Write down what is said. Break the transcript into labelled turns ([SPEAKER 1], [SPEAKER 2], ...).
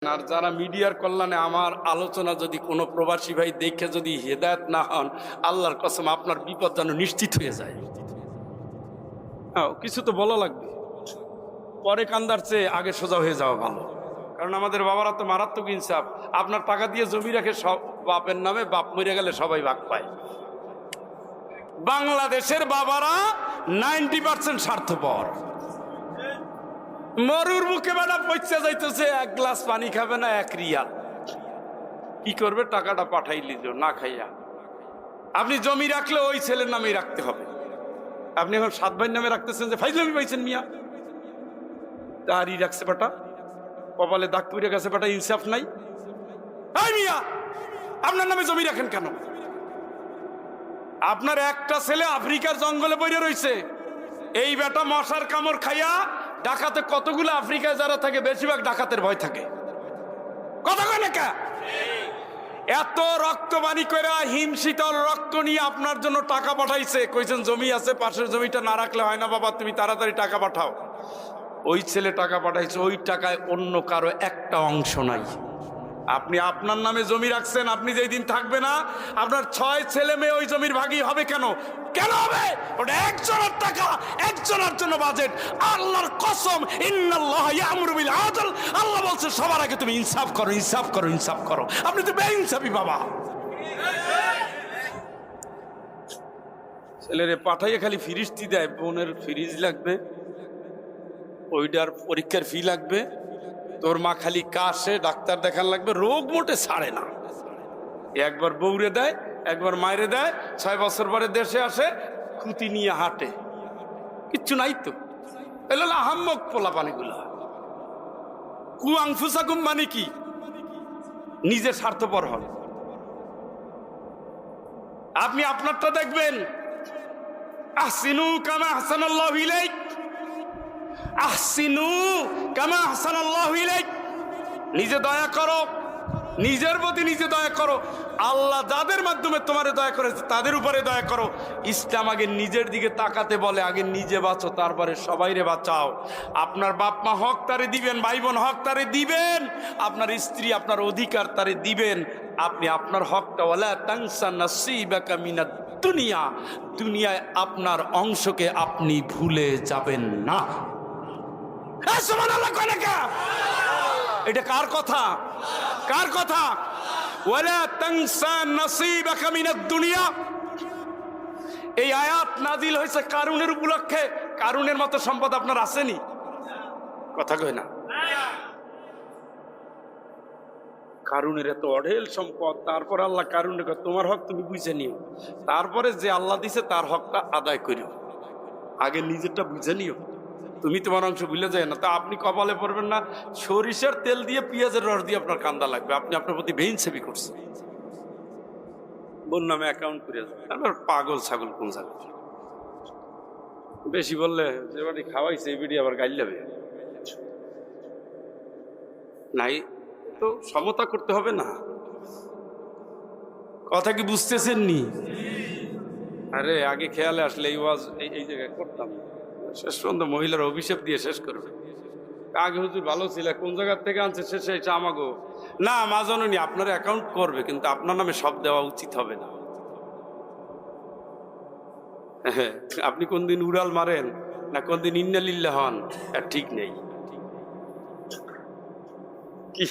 [SPEAKER 1] আর যারা মিডিয়ার কল্যাণে আমার আলোচনা যদি কোনো প্রবাসী ভাই দেখে যদি হেদায়েত না হন, আল্লাহর কসম আপনার বিপদ যেন নিশ্চিত হয়ে যায়। কিছু তো বলা লাগবে, পরে কান্দার চেয়ে আগে সোজা হয়ে যাওয়া ভালো। কারণ আমাদের বাবারা তো মারাত্মক ইনসাফ। আপনার টাকা দিয়ে জমি রাখে সব বাপের নামে, বাপ মরে গেলে সবাই ভাগ পায়। বাংলাদেশের বাবারা 90% স্বার্থপর। মরুর মুখে বেড়া পয়সা যাইতেছে, এক গ্লাস পানি খাবে না, 1 রিয়াল। কি করবে? টাকাটা পাঠাই লিজ না খাইয়া। আপনি জমি রাখলে ওই ছেলের নামেই রাখতে হবে। আপনি এখন 7 ভাইয়ের নামে রাখতেছেন যে ফাইজলামি পাইছেন মিয়া, তারই রাখছে বেটা, কপালে দাগ পড়ে গেছে বেটা, ইনসাফ নাই। এই মিয়া, আপনার নামে জমি রাখেন কেন? আপনার একটা ছেলে আফ্রিকার জঙ্গলে পড়ে রয়েছে, এই বেটা মশার কামড় খাইয়া ডাকাতে কতগুলো আফ্রিকায় যারা থাকে বেশিরভাগ ডাকাতের ভয় থাকে। কথা কয় না কে? এত রক্তবাণী করে হিমশীতল রক্ত নিয়ে আপনার জন্য টাকা পাঠাইছে, কইছেন জমি আছে, পাশের জমিটা না রাখলে হয় না বাবা, তুমি তাড়াতাড়ি টাকা পাঠাও। ওই ছেলে টাকা পাঠাইছে, ওই টাকায় অন্য কারো একটা অংশ নাই। আপনি আপনার নামে জমি রাখছেন, আপনি যেই দিন থাকবে না আপনার 6 ছেলে মেয়ে ওই জমির ভাগী হবে। কেন কেন হবে? ওটা একজনের টাকা, একজনের জন্য বাজেট। আল্লাহর কসম, ইন্নাল্লাহ ইয়ামুরু বিল আদল, আল্লাহ বলছে সবার আগে তুমি ইনসাফ করো, ইনসাফ করো, ইনসাফ করো। আপনি তো বেইনসাফি বাবা। ছেলেরে পাঠাইয়ে খালি ফিরিস্তি দেয়, বোনের ফ্রিজ লাগবে, ওইটার পরীক্ষার ফি লাগবে, তোর মা খালি কাশে, ডাক্তার দেখান লাগবে, রোগ মোটে ছাড়ে না। একবার বউরে দেয়, একবার মায়েরে দেয়, 6 বছর পরে দেশে আসে, খুঁতি নিয়ে হাঁটে, কিচ্ছু নাই তো। এলো আহাম্মক পোলা পানিগুলা। কুয়াংফুসাকুম মানে কি? নিজের স্বার্থপর হন। আপনি আপনারটা দেখবেন, আহসিনু কামা আহসানাল্লাহু ইলাইক, আহসিনু কামা আহসানাল্লাহু ইলাইক। নিজে দয়া করো, নিজের প্রতি নিজে দয়া করো। আল্লাহ যাদের মাধ্যমে তোমারে দয়া করেছে তাদের উপরে দয়া করো। ইসলাম আগে নিজের দিকে তাকাতে বলে, আগে নিজে বাঁচো, তারপরে সবাইরে বাঁচাও। আপনার বাপ মা হক তারে দিবেন, ভাই বোন হক তারে দিবেন, আপনার স্ত্রী আপনার অধিকার তারে দিবেন। আপনি আপনার হকটা, ওয়ালা তানসা নাসিবাকা মিনাদ দুনিয়া, দুনিয়ায় আপনার অংশকে আপনি ভুলে যাবেন না। সুবহানাল্লাহ কয় না কে? এটা কার কথা? কার কথা? ওয়ালা তানসা নাসিবাকা মিনাদ দুনিয়া। এই আয়াত নাজিল হয়েছে কারুনের উপলক্ষে। কারুনের মতো সম্পদ আপনার আসেনি? কথা কয় না? কারুনের এত অঢেল সম্পদ, তারপর আল্লাহ কারুনের তোমার হক তুমি বুঝে নিও, তারপরে যে আল্লাহ দিছে তার হকটা আদায় করিও। আগে নিজেরটা বুঝে নিও, তুমি তোমার অংশ ভুলে যায় না। তা আপনি কপালে পড়বেন না, সরিষার তেল দিয়ে পেঁয়াজের রস দিয়ে আপনার কান্দা লাগবে। আপনি আপনার প্রতি বেইনসাফি করছেন। বোন নামে অ্যাকাউন্ট করে যাবেন, পাগল ছাগল কোন ছাগল। বেশি বললে যে বাড়ি খাওয়াইছে এই বিড়ি আবার গাইল যাবে। নাই তো সমতা করতে হবে না। কথা কি বুঝতেছেন নি? আরে আগে খেয়ালে আসলে এই ওয়াজ এই জায়গায় করতাম, শেষ পর্যন্ত মহিলার অভিশাপ দিয়ে শেষ করবে। আগে হুজুর ভালো ছিল, কোন জায়গার থেকে আনছে শেষে এটা আমাগো না, মা জননী আপনার অ্যাকাউন্ট করবে, কিন্তু আপনার নামে সব দেওয়া উচিত হবে না। হ্যাঁ, আপনি কোন দিন উড়াল মারেন না কোন দিন ইন্নালিল্লাহ হন, আর ঠিক নেই। কি